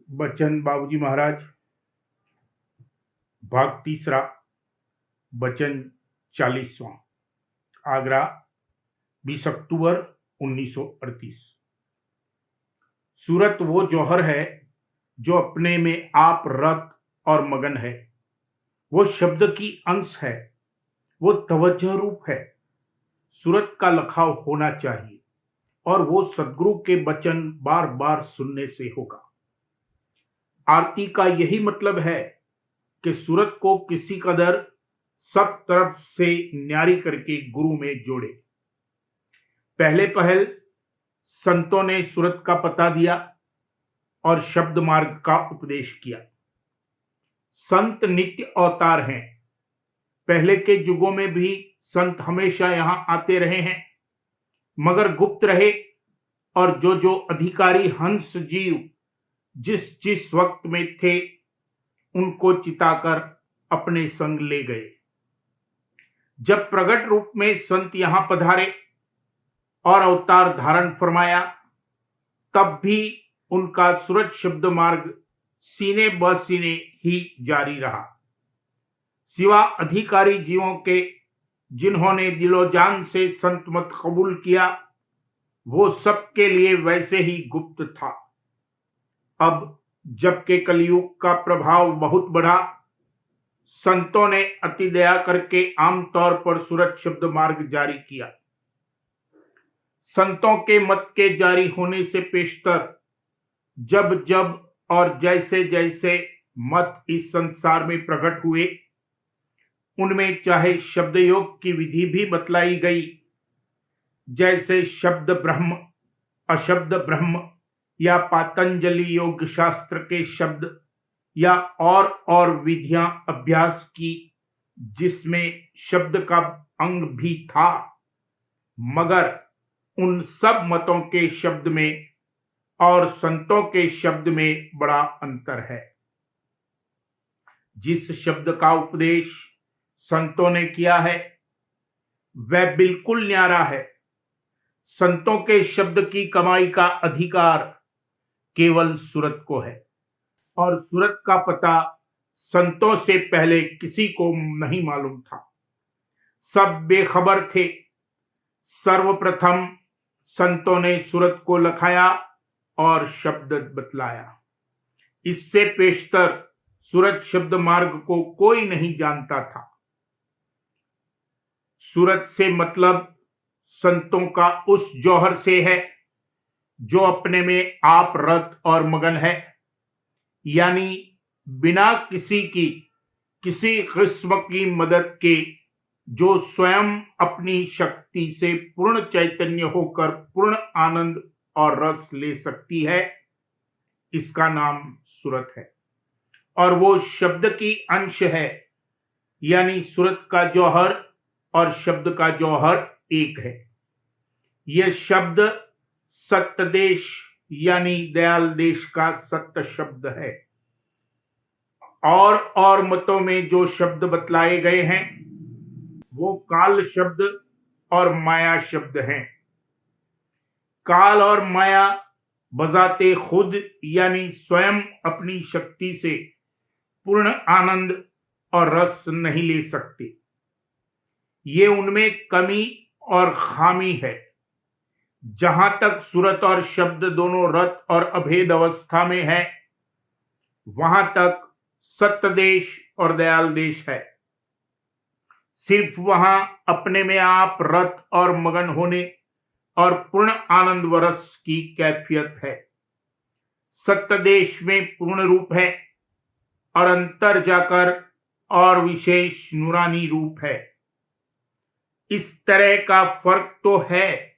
बच्चन बाबूजी महाराज, भाग तीसरा, बचन 40वां। आगरा, 20 अक्टूबर 1938। सूरत वो जौहर है जो अपने में आप रत और मगन है। वो शब्द की अंश है, वो तवज्जो रूप है। सूरत का लखाव होना चाहिए और वो सदगुरु के वचन बार बार सुनने से होगा। आरती का यही मतलब है कि सूरत को किसी कदर सब तरफ से न्यारी करके गुरु में जोड़े। पहले पहल संतों ने सूरत का पता दिया और शब्द मार्ग का उपदेश किया। संत नित्य अवतार हैं। पहले के युगों में भी संत हमेशा यहां आते रहे हैं, मगर गुप्त रहे और जो अधिकारी हंस जीव जिस जिस वक्त में थे उनको चिताकर अपने संग ले गए। जब प्रगट रूप में संत यहां पधारे और अवतार धारण फरमाया, तब भी उनका सूरत शब्द मार्ग सीने ब सीने ही जारी रहा। सिवा अधिकारी जीवों के जिन्होंने दिलो जान से संत मत कबूल किया, वो सबके लिए वैसे ही गुप्त था। अब जबकि कलयुग का प्रभाव बहुत बढ़ा, संतों ने अति दया करके आमतौर पर सूरत शब्द मार्ग जारी किया। संतों के मत के जारी होने से पेशतर जब जब और जैसे जैसे मत इस संसार में प्रकट हुए, उनमें चाहे शब्द योग की विधि भी बतलाई गई, जैसे शब्द ब्रह्म, अशब्द ब्रह्म या पातंजलि योग शास्त्र के शब्द या और विधियां अभ्यास की, जिसमें शब्द का अंग भी था, मगर उन सब मतों के शब्द में और संतों के शब्द में बड़ा अंतर है। जिस शब्द का उपदेश संतों ने किया है वह बिल्कुल न्यारा है। संतों के शब्द की कमाई का अधिकार केवल सूरत को है और सूरत का पता संतों से पहले किसी को नहीं मालूम था। सब बेखबर थे। सर्वप्रथम संतों ने सूरत को लखाया और शब्द बतलाया। इससे पेशतर सूरत शब्द मार्ग को कोई नहीं जानता था। सूरत से मतलब संतों का उस जौहर से है जो अपने में आप रत और मगन है, यानी बिना किसी किस्म की मदद के जो स्वयं अपनी शक्ति से पूर्ण चैतन्य होकर पूर्ण आनंद और रस ले सकती है, इसका नाम सूरत है। और वो शब्द की अंश है, यानी सूरत का जौहर और शब्द का जौहर एक है। यह शब्द सत्य देश यानी दयाल देश का सत्य शब्द है। और मतों में जो शब्द बतलाए गए हैं वो काल शब्द और माया शब्द हैं। काल और माया बजाते खुद यानी स्वयं अपनी शक्ति से पूर्ण आनंद और रस नहीं ले सकते। ये उनमें कमी और खामी है। जहां तक सूरत और शब्द दोनों रत और अभेद अवस्था में है, वहां तक सत्य देश और दयाल देश है। सिर्फ वहां अपने में आप रत और मगन होने और पूर्ण आनंद व रस की कैफियत है। सत्य देश में पूर्ण रूप है और अंतर जाकर और विशेष नूरानी रूप है। इस तरह का फर्क तो है,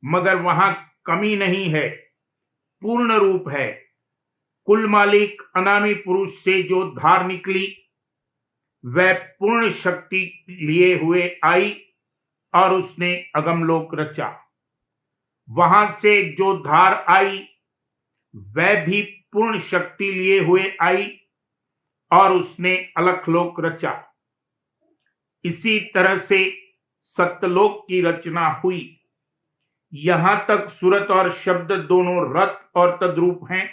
मगर वहां कमी नहीं है, पूर्ण रूप है। कुल मालिक अनामी पुरुष से जो धार निकली वह पूर्ण शक्ति लिए हुए आई और उसने अगमलोक रचा। वहां से जो धार आई वह भी पूर्ण शक्ति लिए हुए आई और उसने अलखलोक रचा। इसी तरह से सत्यलोक की रचना हुई। यहां तक सूरत और शब्द दोनों रत और तद्रूप हैं।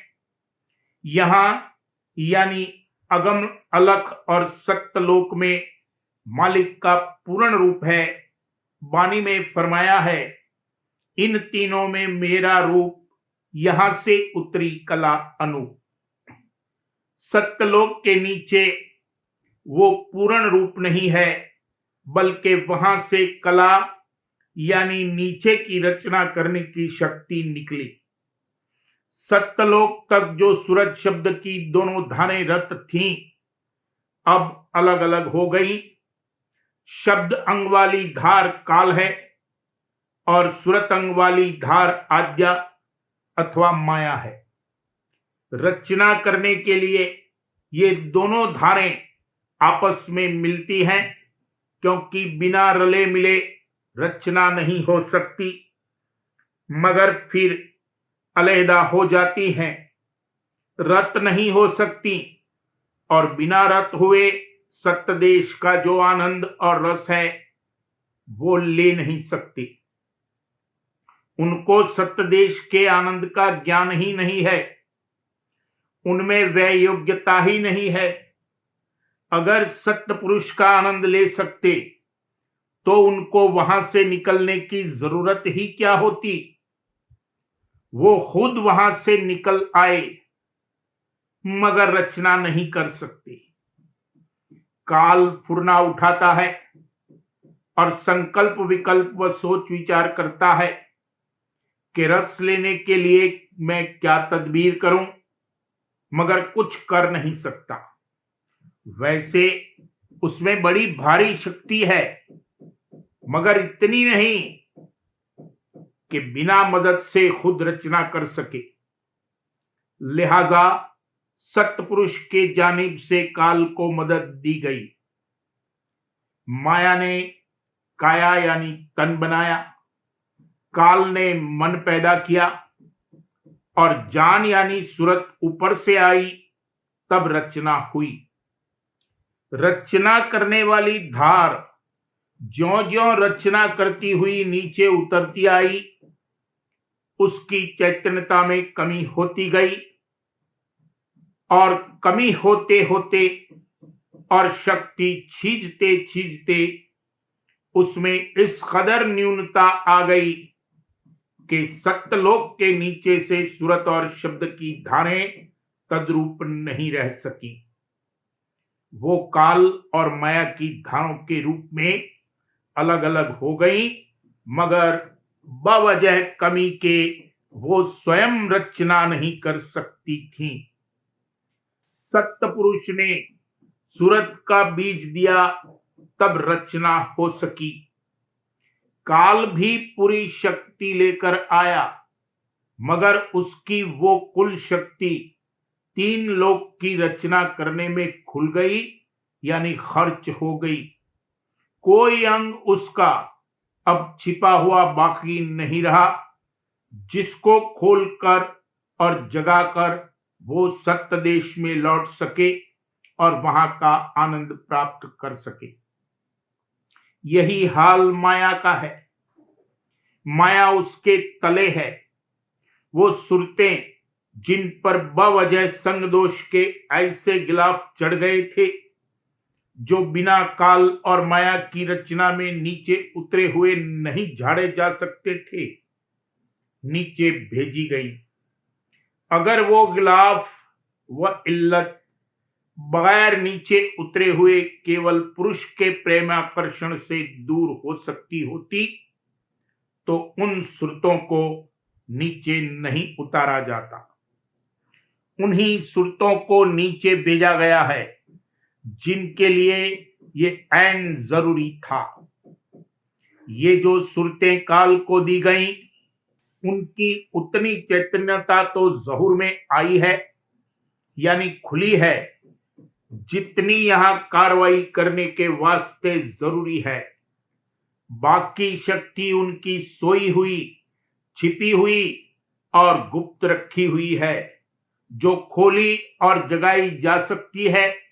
यहां यानी अगम अलख और सत्यलोक में मालिक का पूर्ण रूप है। वाणी में फरमाया है, इन तीनों में मेरा रूप, यहां से उतरी कला अनूप। सत्यलोक के नीचे वो पूर्ण रूप नहीं है, बल्कि वहां से कला यानी नीचे की रचना करने की शक्ति निकली। सत्यलोक तक जो सूरज शब्द की दोनों धारें रत थीं, अब अलग अलग हो गई। शब्द अंग वाली धार काल है और सुरत अंग वाली धार आद्या अथवा माया है। रचना करने के लिए ये दोनों धारें आपस में मिलती हैं, क्योंकि बिना रले मिले रचना नहीं हो सकती, मगर फिर अलहदा हो जाती हैं। रत नहीं हो सकती और बिना रत हुए सत्यदेश का जो आनंद और रस है वो ले नहीं सकती। उनको सत्यदेश के आनंद का ज्ञान ही नहीं है, उनमें वह योग्यता ही नहीं है। अगर सत्य पुरुष का आनंद ले सकते तो उनको वहां से निकलने की जरूरत ही क्या होती। वो खुद वहां से निकल आए, मगर रचना नहीं कर सकते। काल फुरना उठाता है और संकल्प विकल्प व सोच विचार करता है कि रस लेने के लिए मैं क्या तदबीर करूं, मगर कुछ कर नहीं सकता। वैसे उसमें बड़ी भारी शक्ति है, मगर इतनी नहीं कि बिना मदद से खुद रचना कर सके। लिहाजा सत्पुरुष के जानिब से काल को मदद दी गई। माया ने काया यानी तन बनाया, काल ने मन पैदा किया और जान यानी सूरत ऊपर से आई, तब रचना हुई। रचना करने वाली धार ज्यों-ज्यों रचना करती हुई नीचे उतरती आई, उसकी चैतन्यता में कमी होती गई और कमी होते होते और शक्ति छीजते छीजते उसमें इस कदर न्यूनता आ गई कि सत्यलोक के नीचे से सूरत और शब्द की धारें तद्रूप नहीं रह सकी। वो काल और माया की धारों के रूप में अलग अलग हो गई, मगर बवजह कमी के वो स्वयं रचना नहीं कर सकती थी। सत्य पुरुष ने सूरत का बीज दिया, तब रचना हो सकी। काल भी पूरी शक्ति लेकर आया, मगर उसकी वो कुल शक्ति तीन लोक की रचना करने में खुल गई, यानी खर्च हो गई। कोई अंग उसका अब छिपा हुआ बाकी नहीं रहा, जिसको खोलकर और जगाकर वो सत्य देश में लौट सके और वहां का आनंद प्राप्त कर सके। यही हाल माया का है। माया उसके तले है। वो सुरतें जिन पर बवजह संग दोष के ऐसे गिलाफ चढ़ गए थे, जो बिना काल और माया की रचना में नीचे उतरे हुए नहीं झाड़े जा सकते थे, नीचे भेजी गई। अगर वो गिलाफ व इल्लत बगैर नीचे उतरे हुए केवल पुरुष के प्रेमाकर्षण से दूर हो सकती होती, तो उन सुरतों को नीचे नहीं उतारा जाता। उन्हीं सुरतों को नीचे भेजा गया है जिनके लिए ये ऐन जरूरी था। ये जो सुरतें काल को दी गई, उनकी उतनी चैतन्यता तो ज़हूर में आई है, यानी खुली है, जितनी यहां कार्रवाई करने के वास्ते जरूरी है। बाकी शक्ति उनकी सोई हुई, छिपी हुई और गुप्त रखी हुई है, जो खोली और जगाई जा सकती है।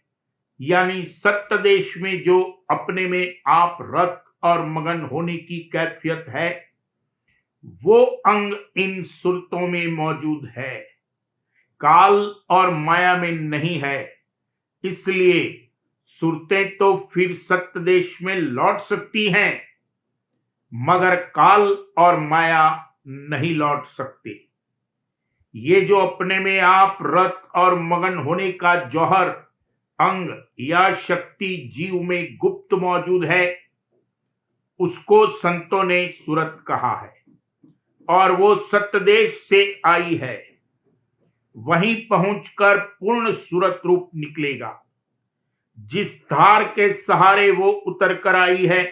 यानी सत्य देश में जो अपने में आप रत और मगन होने की कैफियत है, वो अंग इन सुरतों में मौजूद है। काल और माया में नहीं है, इसलिए सुरतें तो फिर सत्य देश में लौट सकती हैं, मगर काल और माया नहीं लौट सकते। ये जो अपने में आप रत और मगन होने का जौहर, अंग या शक्ति जीव में गुप्त मौजूद है, उसको संतों ने सुरत कहा है और वो सत्य देश से आई है। वहीं पहुंचकर पूर्ण सुरत रूप निकलेगा। जिस धार के सहारे वो उतर कर आई है,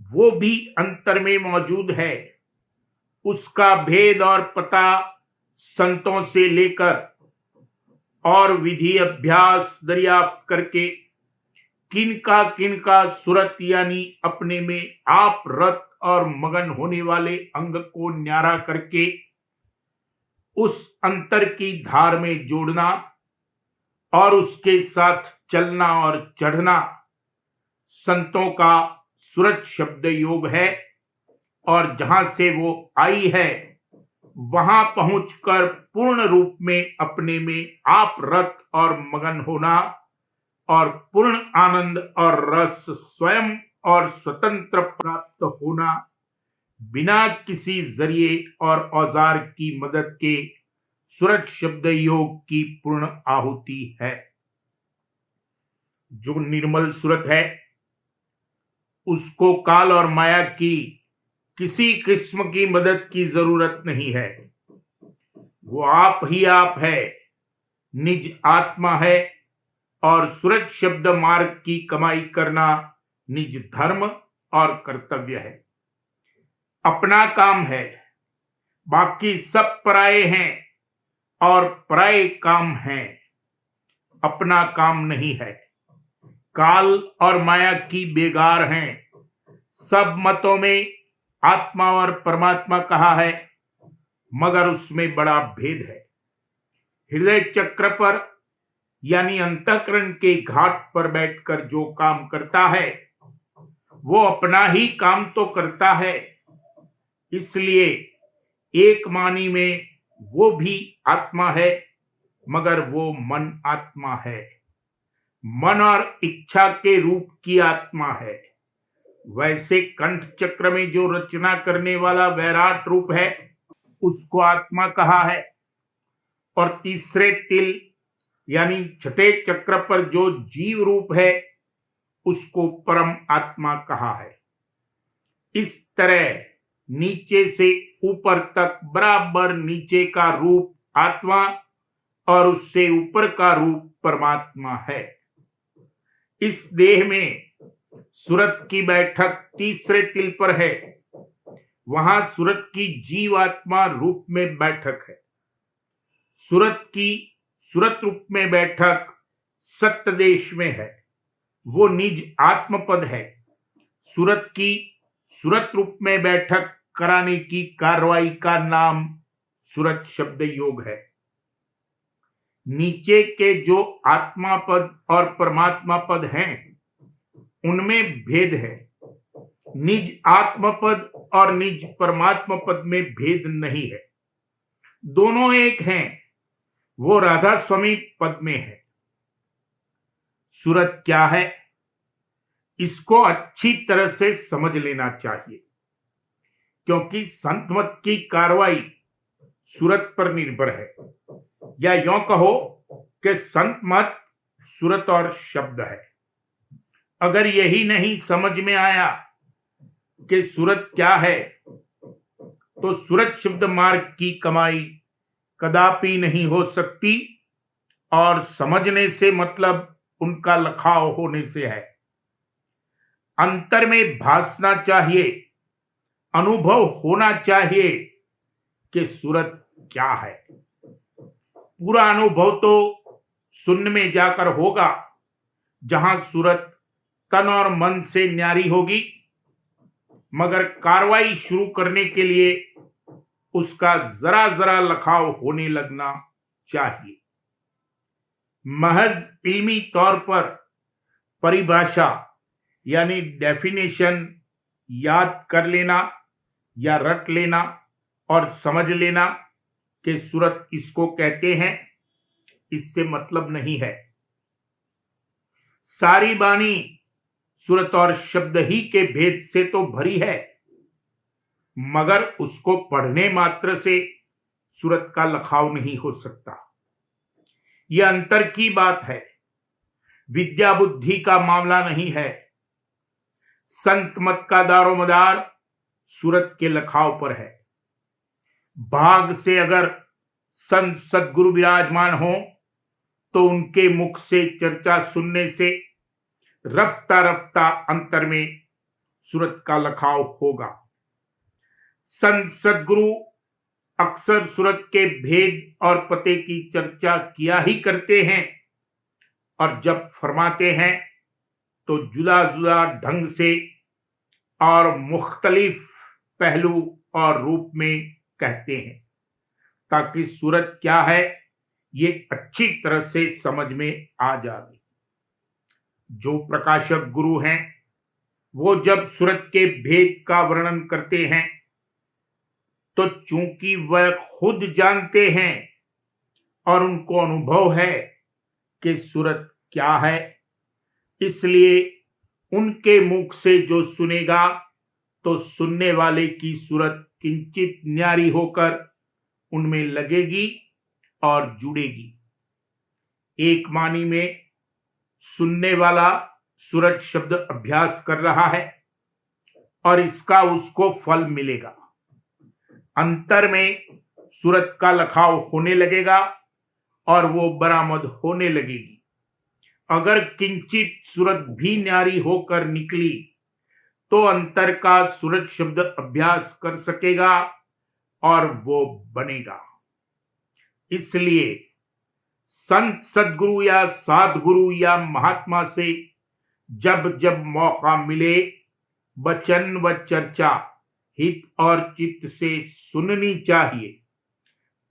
वो भी अंतर में मौजूद है। उसका भेद और पता संतों से लेकर और विधि अभ्यास दरियाफ्त करके किनका सुरत यानी अपने में आप रत और मगन होने वाले अंग को न्यारा करके उस अंतर की धार में जोड़ना और उसके साथ चलना और चढ़ना संतों का सुरत शब्द योग है। और जहां से वो आई है, वहां पहुंचकर पूर्ण रूप में अपने में आप रत और मगन होना और पूर्ण आनंद और रस स्वयं और स्वतंत्र प्राप्त होना, बिना किसी जरिए और औजार की मदद के सुरत शब्द योग की पूर्ण आहुति है। जो निर्मल सुरत है, उसको काल और माया की किसी किस्म की मदद की जरूरत नहीं है। वो आप ही आप है, निज आत्मा है और सुरत शब्द मार्ग की कमाई करना निज धर्म और कर्तव्य है। अपना काम है, बाकी सब पराये हैं और पराये काम हैं, अपना काम नहीं है। काल और माया की बेगार हैं। सब मतों में आत्मा और परमात्मा कहा है, मगर उसमें बड़ा भेद है। हृदय चक्र पर यानी अंतःकरण के घाट पर बैठकर जो काम करता है, वो अपना ही काम तो करता है। इसलिए एक मानी में वो भी आत्मा है, मगर वो मन आत्मा है। मन और इच्छा के रूप की आत्मा है। वैसे कंठ चक्र में जो रचना करने वाला वैराट रूप है, उसको आत्मा कहा है। और तीसरे तिल यानी छठे चक्र पर जो जीव रूप है, उसको परम आत्मा कहा है। इस तरह नीचे से ऊपर तक बराबर नीचे का रूप आत्मा और उससे ऊपर का रूप परमात्मा है। इस देह में सुरत की बैठक तीसरे तिल पर है। वहां सुरत की जीवात्मा रूप में बैठक है। सुरत की सुरत रूप में बैठक सत्य देश में है, वो निज आत्मपद है। सुरत की सुरत रूप में बैठक कराने की कार्रवाई का नाम सुरत शब्द योग है। नीचे के जो आत्मा पद और परमात्मा पद हैं, उनमें भेद है। निज आत्म पद और निज परमात्मा पद में भेद नहीं है, दोनों एक हैं। वो राधा स्वामी पद में है। सुरत क्या है, इसको अच्छी तरह से समझ लेना चाहिए, क्योंकि संत मत की कार्रवाई सुरत पर निर्भर है। या यूं कहो कि संत मत सुरत और शब्द है। अगर यही नहीं समझ में आया कि सुरत क्या है, तो सुरत शब्द मार्ग की कमाई कदापि नहीं हो सकती और समझने से मतलब उनका लखाव होने से है। अंतर में भासना चाहिए, अनुभव होना चाहिए कि सुरत क्या है। पूरा अनुभव तो शून्य में जाकर होगा, जहां सुरत तन और मन से न्यारी होगी, मगर कार्रवाई शुरू करने के लिए उसका जरा जरा लखाव होने लगना चाहिए। महज इल्मी तौर पर परिभाषा यानी डेफिनेशन याद कर लेना या रट लेना और समझ लेना कि सूरत इसको कहते हैं, इससे मतलब नहीं है। सारी बानी सूरत और शब्द ही के भेद से तो भरी है, मगर उसको पढ़ने मात्र से सूरत का लखाव नहीं हो सकता। यह अंतर की बात है, विद्या बुद्धि का मामला नहीं है। संत मत का दारोमदार सूरत के लखाव पर है। भाग से अगर संत सदगुरु विराजमान हो तो उनके मुख से चर्चा सुनने से रफ्ता रफ्ता अंतर में सूरत का लखाव होगा। संत सदगुरु अक्सर सूरत के भेद और पते की चर्चा किया ही करते हैं, और जब फरमाते हैं तो जुदा जुदा ढंग से और मुख्तलिफ पहलू और रूप में कहते हैं, ताकि सूरत क्या है ये अच्छी तरह से समझ में आ जाए। जो प्रकाशक गुरु हैं वो जब सूरत के भेद का वर्णन करते हैं तो चूंकि वह खुद जानते हैं और उनको अनुभव है कि सूरत क्या है, इसलिए उनके मुख से जो सुनेगा तो सुनने वाले की सूरत किंचित न्यारी होकर उनमें लगेगी और जुड़ेगी। एक मानी में सुनने वाला सूरत शब्द अभ्यास कर रहा है और इसका उसको फल मिलेगा। अंतर में सूरत का लखाव होने लगेगा और वो बरामद होने लगेगी। अगर किंचित सूरत भी न्यारी होकर निकली तो अंतर का सूरत शब्द अभ्यास कर सकेगा और वो बनेगा। इसलिए संत सदगुरु या साधगुरु या महात्मा से जब जब मौका मिले वचन व चर्चा हित और चित्त से सुननी चाहिए।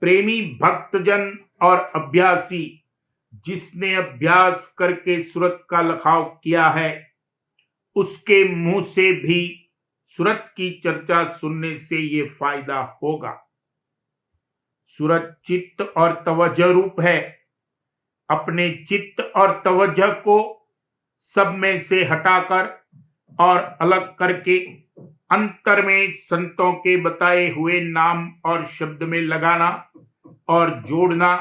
प्रेमी भक्तजन और अभ्यासी जिसने अभ्यास करके सूरत का लखाव किया है उसके मुंह से भी सूरत की चर्चा सुनने से ये फायदा होगा। सूरत चित्त और तवज्जो रूप है। अपने चित्त और तवज्जो को सब में से हटाकर और अलग करके अंतर में संतों के बताए हुए नाम और शब्द में लगाना और जोड़ना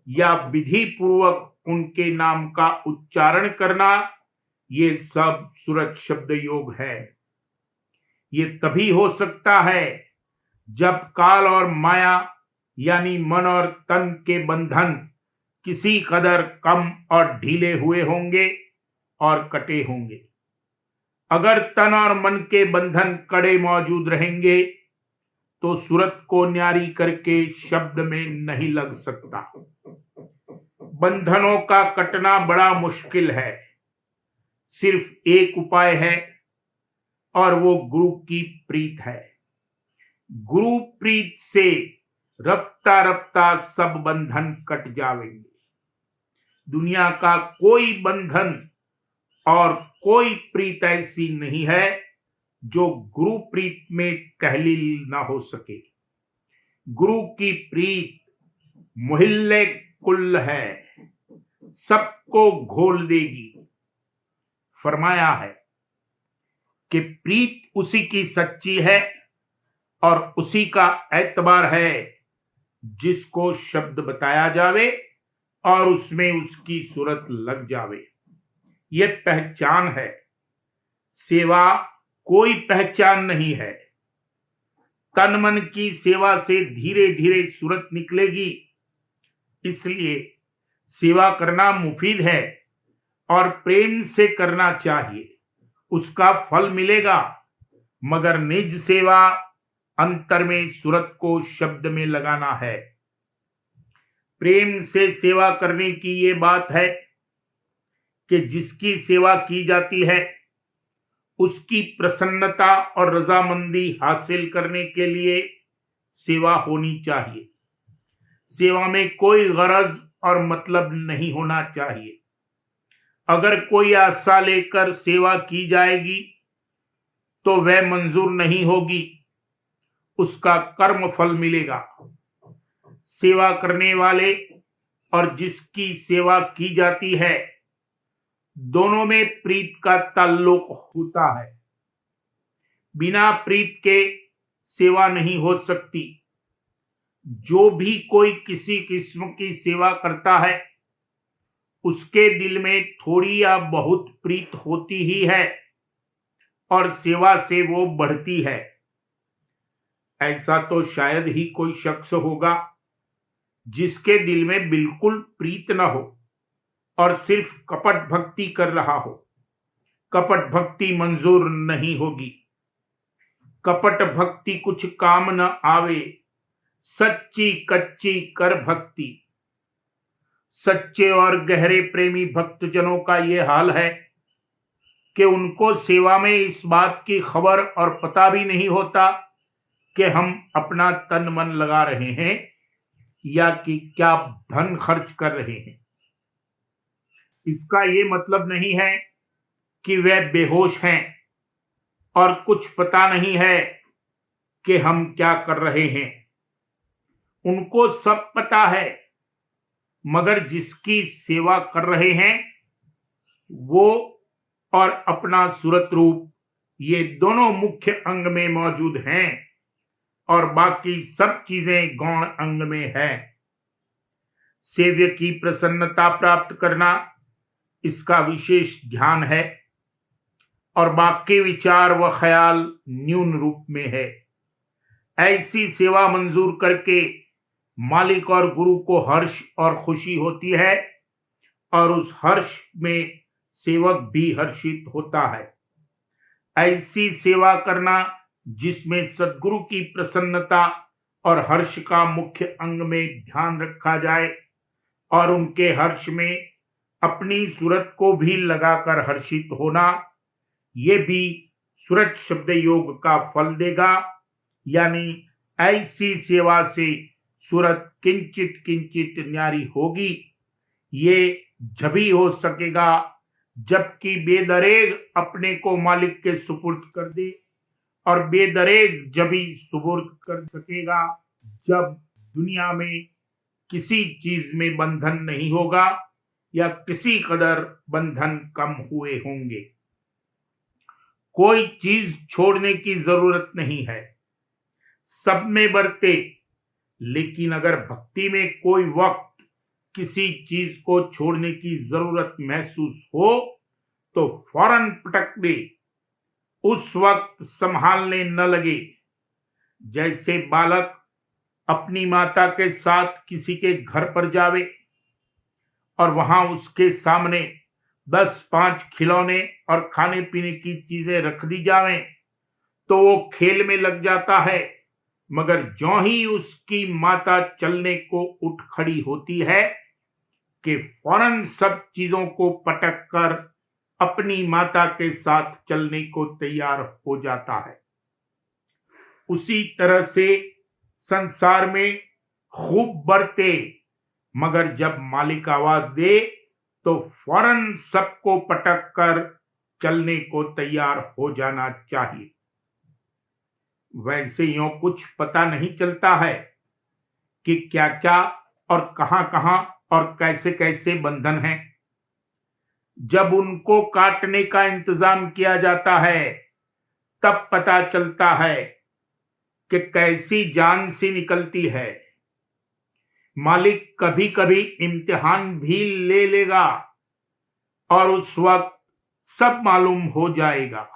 या विधि पूर्वक उनके नाम का उच्चारण करना, ये सब सूरत शब्द योग है। ये तभी हो सकता है जब काल और माया यानी मन और तन के बंधन किसी कदर कम और ढीले हुए होंगे और कटे होंगे। अगर तन और मन के बंधन कड़े मौजूद रहेंगे तो सूरत को न्यारी करके शब्द में नहीं लग सकता। बंधनों का कटना बड़ा मुश्किल है। सिर्फ एक उपाय है और वो गुरु की प्रीत है। गुरु प्रीत से रफ्ता रफ्ता सब बंधन कट जाएंगे। दुनिया का कोई बंधन और कोई प्रीत ऐसी नहीं है जो गुरु प्रीत में तहलील ना हो सके। गुरु की प्रीत मुहिल्ले कुल है, सबको घोल देगी। फरमाया है कि प्रीत उसी की सच्ची है और उसी का एतबार है जिसको शब्द बताया जावे और उसमें उसकी सूरत लग जावे। ये पहचान है। सेवा कोई पहचान नहीं है। तन मन की सेवा से धीरे धीरे सूरत निकलेगी। इसलिए सेवा करना मुफीद है और प्रेम से करना चाहिए, उसका फल मिलेगा। मगर निज सेवा अंतर में सूरत को शब्द में लगाना है। प्रेम से सेवा करने की ये बात है कि जिसकी सेवा की जाती है उसकी प्रसन्नता और रजामंदी हासिल करने के लिए सेवा होनी चाहिए। सेवा में कोई गरज और मतलब नहीं होना चाहिए। अगर कोई आशा लेकर सेवा की जाएगी तो वह मंजूर नहीं होगी, उसका कर्म फल मिलेगा। सेवा करने वाले और जिसकी सेवा की जाती है, दोनों में प्रीत का ताल्लुक होता है। बिना प्रीत के सेवा नहीं हो सकती। जो भी कोई किसी किस्म की सेवा करता है, उसके दिल में थोड़ी या बहुत प्रीत होती ही है और सेवा से वो बढ़ती है। ऐसा तो शायद ही कोई शख्स होगा जिसके दिल में बिल्कुल प्रीत न हो और सिर्फ कपट भक्ति कर रहा हो। कपट भक्ति मंजूर नहीं होगी। कपट भक्ति कुछ काम न आवे, सच्ची कच्ची कर भक्ति। सच्चे और गहरे प्रेमी भक्तजनों का यह हाल है कि उनको सेवा में इस बात की खबर और पता भी नहीं होता कि हम अपना तन मन लगा रहे हैं या कि क्या धन खर्च कर रहे हैं। इसका ये मतलब नहीं है कि वे बेहोश हैं और कुछ पता नहीं है कि हम क्या कर रहे हैं। उनको सब पता है, मगर जिसकी सेवा कर रहे हैं वो और अपना सूरत रूप, ये दोनों मुख्य अंग में मौजूद हैं और बाकी सब चीजें गौण अंग में है। सेव्य की प्रसन्नता प्राप्त करना इसका विशेष ध्यान है और बाकी विचार व ख्याल न्यून रूप में है। ऐसी सेवा मंजूर करके मालिक और गुरु को हर्ष और खुशी होती है और उस हर्ष में सेवक भी हर्षित होता है। ऐसी सेवा करना जिसमें सद्गुरु की प्रसन्नता और हर्ष का मुख्य अंग में ध्यान रखा जाए और उनके हर्ष में अपनी सूरत को भी लगाकर हर्षित होना, ये भी सूरत शब्द योग का फल देगा। यानी ऐसी सेवा से सूरत किंचित किंचित न्यारी होगी। ये जभी हो सकेगा जबकि बेदरेग अपने को मालिक के सुपुर्द कर दे, और बेदरेग जभी सुपुर्द कर सकेगा जब दुनिया में किसी चीज में बंधन नहीं होगा या किसी कदर बंधन कम हुए होंगे। कोई चीज छोड़ने की जरूरत नहीं है, सब में बरते। लेकिन अगर भक्ति में कोई वक्त किसी चीज को छोड़ने की जरूरत महसूस हो तो फौरन पटक दे, उस वक्त संभालने न लगे। जैसे बालक अपनी माता के साथ किसी के घर पर जावे और वहां उसके सामने 10-5 खिलौने और खाने पीने की चीजें रख दी जावें तो वो खेल में लग जाता है, मगर ज्यों ही उसकी माता चलने को उठ खड़ी होती है कि फौरन सब चीजों को पटक कर अपनी माता के साथ चलने को तैयार हो जाता है। उसी तरह से संसार में खूब बरते, मगर जब मालिक आवाज दे तो फौरन सबको पटक कर चलने को तैयार हो जाना चाहिए। वैसे यूं कुछ पता नहीं चलता है कि क्या क्या और कहां कहां और कैसे कैसे बंधन हैं। जब उनको काटने का इंतजाम किया जाता है तब पता चलता है कि कैसी जान सी निकलती है। मालिक कभी कभी इम्तिहान भी ले लेगा और उस वक्त सब मालूम हो जाएगा।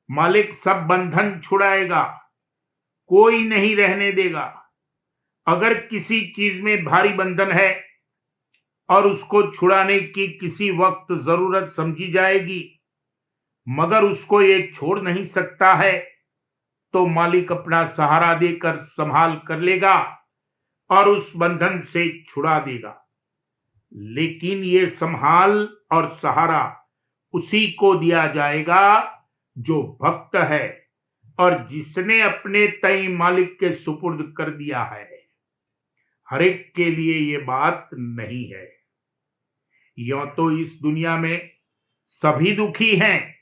मालिक सब बंधन छुड़ाएगा, कोई नहीं रहने देगा। अगर किसी चीज में भारी बंधन है और उसको छुड़ाने की किसी वक्त जरूरत समझी जाएगी, मगर उसको ये छोड़ नहीं सकता है, तो मालिक अपना सहारा देकर संभाल कर लेगा और उस बंधन से छुड़ा देगा। लेकिन ये संभाल और सहारा उसी को दिया जाएगा जो भक्त है और जिसने अपने तय मालिक के सुपुर्द कर दिया है। हर एक के लिए ये बात नहीं है। यूं तो इस दुनिया में सभी दुखी हैं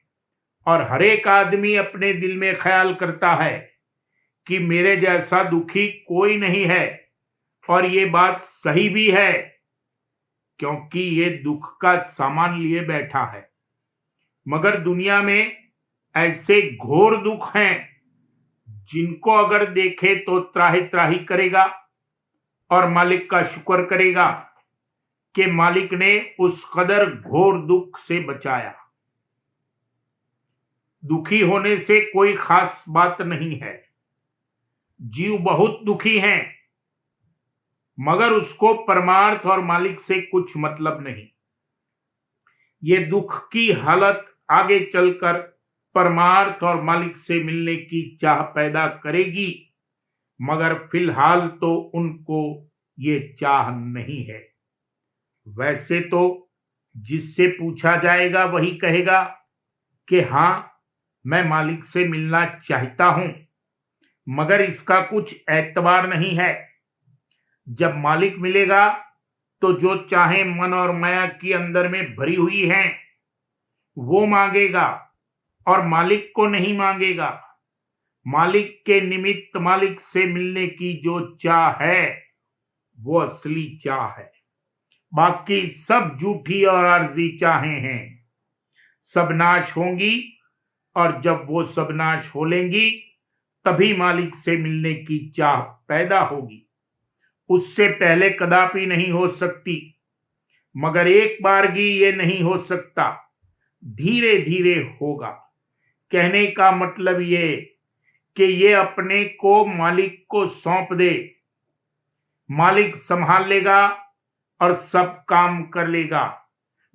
और हर एक आदमी अपने दिल में ख्याल करता है कि मेरे जैसा दुखी कोई नहीं है, और ये बात सही भी है, क्योंकि ये दुख का सामान लिए बैठा है। मगर दुनिया में ऐसे घोर दुख हैं जिनको अगर देखे तो त्राहि त्राहि करेगा और मालिक का शुक्र करेगा कि मालिक ने उस कदर घोर दुख से बचाया। दुखी होने से कोई खास बात नहीं है। जीव बहुत दुखी हैं, मगर उसको परमार्थ और मालिक से कुछ मतलब नहीं। ये दुख की हालत आगे चलकर परमार्थ और मालिक से मिलने की चाह पैदा करेगी, मगर फिलहाल तो उनको ये चाह नहीं है। वैसे तो जिससे पूछा जाएगा वही कहेगा कि हाँ, मैं मालिक से मिलना चाहता हूं, मगर इसका कुछ एतबार नहीं है। जब मालिक मिलेगा तो जो चाहे मन और माया की अंदर में भरी हुई है वो मांगेगा और मालिक को नहीं मांगेगा। मालिक के निमित्त मालिक से मिलने की जो चाह है वो असली चाह है। बाकी सब झूठी और आरजी चाहें हैं। सब नाश होंगी और जब वो सब नाश हो लेंगी तभी मालिक से मिलने की चाह पैदा होगी। उससे पहले कदापि नहीं हो सकती। मगर एक बारगी ये नहीं हो सकता, धीरे धीरे होगा। कहने का मतलब ये कि ये अपने को मालिक को सौंप दे, मालिक संभाल लेगा और सब काम कर लेगा।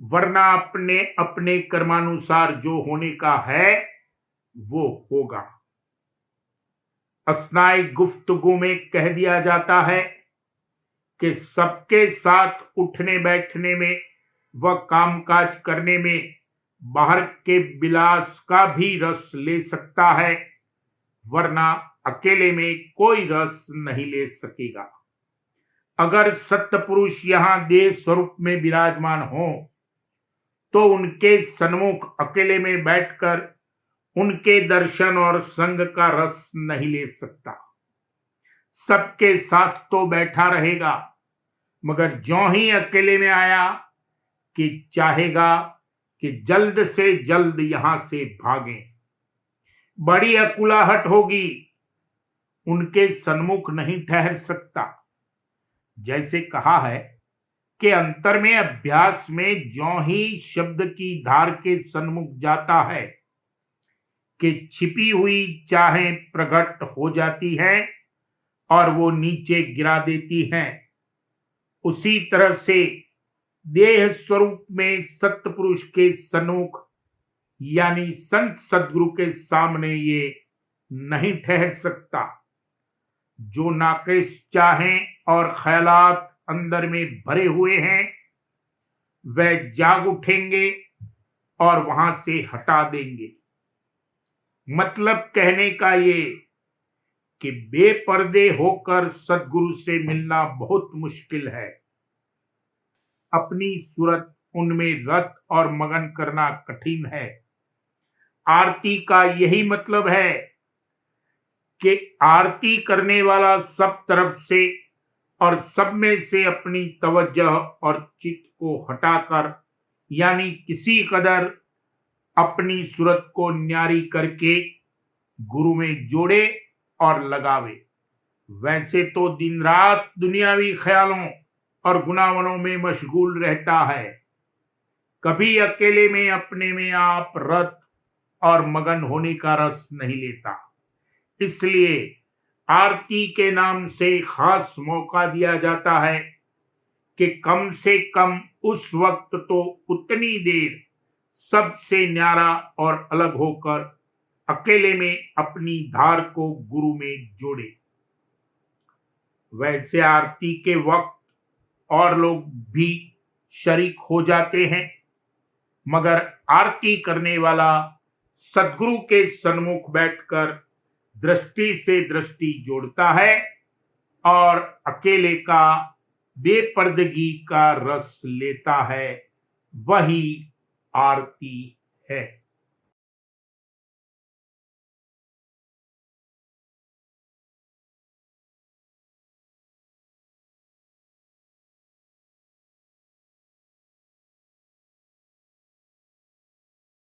वरना अपने अपने कर्मानुसार जो होने का है वो होगा। अस्नाई गुफ्तगू में कह दिया जाता है कि सबके साथ उठने बैठने में व कामकाज करने में बाहर के विलास का भी रस ले सकता है, वरना अकेले में कोई रस नहीं ले सकेगा। अगर सत्य पुरुष यहां देह स्वरूप में विराजमान हो तो उनके सन्मुख अकेले में बैठकर उनके दर्शन और संग का रस नहीं ले सकता। सबके साथ तो बैठा रहेगा, मगर ज्यों ही अकेले में आया कि चाहेगा कि जल्द से जल्द यहां से भागें। बड़ी अकुलाहट होगी, उनके सन्मुख नहीं ठहर सकता। जैसे कहा है कि अंतर में अभ्यास में ज्यों ही शब्द की धार के सन्मुख जाता है कि छिपी हुई चाहें प्रकट हो जाती हैं और वो नीचे गिरा देती हैं। उसी तरह से देह स्वरूप में सत्य पुरुष के सन्मुख यानी संत सदगुरु के सामने ये नहीं ठहर सकता। जो नाकिस चाहें और ख्यालात अंदर में भरे हुए हैं वह जाग उठेंगे और वहां से हटा देंगे। मतलब कहने का ये कि बेपर्दे होकर सदगुरु से मिलना बहुत मुश्किल है। अपनी सूरत उनमें रत और मगन करना कठिन है। आरती का यही मतलब है कि आरती करने वाला सब तरफ से और सब में से अपनी तवज्जो और चित्त को हटाकर यानी किसी कदर अपनी सूरत को न्यारी करके गुरु में जोड़े और लगावे। वैसे तो दिन रात दुनियावी ख्यालों और गुनावनों में मशगूल रहता है, कभी अकेले में अपने में आप रत और मगन होने का रस नहीं लेता। इसलिए आरती के नाम से खास मौका दिया जाता है कि कम से कम उस वक्त तो उतनी देर सबसे न्यारा और अलग होकर अकेले में अपनी धार को गुरु में जोड़े। वैसे आरती के वक्त और लोग भी शरीक हो जाते हैं, मगर आरती करने वाला सदगुरु के सन्मुख बैठकर दृष्टि से दृष्टि जोड़ता है और अकेले का बेपर्दगी का रस लेता है। वही आरती है।